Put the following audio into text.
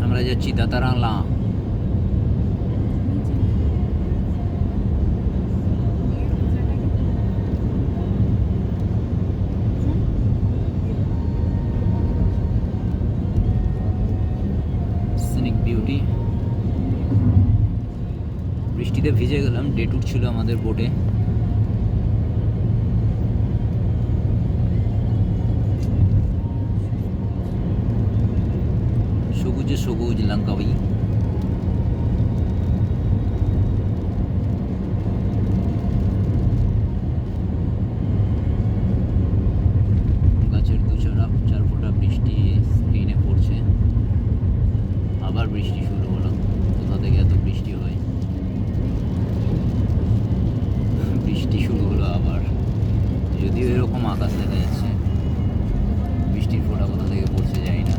আমরা যাচ্ছি দাতারাংলা। Scenic beauty. বৃষ্টিতে ভিজে গেলাম, ডে ট্যুর ছিল আমাদের বোটে। সবুজে সবুজ লঙ্কাবি। গাছের চার ফোঁটা বৃষ্টি স্ক্রিনে পড়ছে। আবার বৃষ্টি শুরু হলো। কোথা থেকে এত বৃষ্টি হয়? বৃষ্টি শুরু হলো আবার। যদিও এরকম আকাশ দেখা যাচ্ছে, বৃষ্টির ফোঁটা কোথা থেকে পড়ছে জানি না।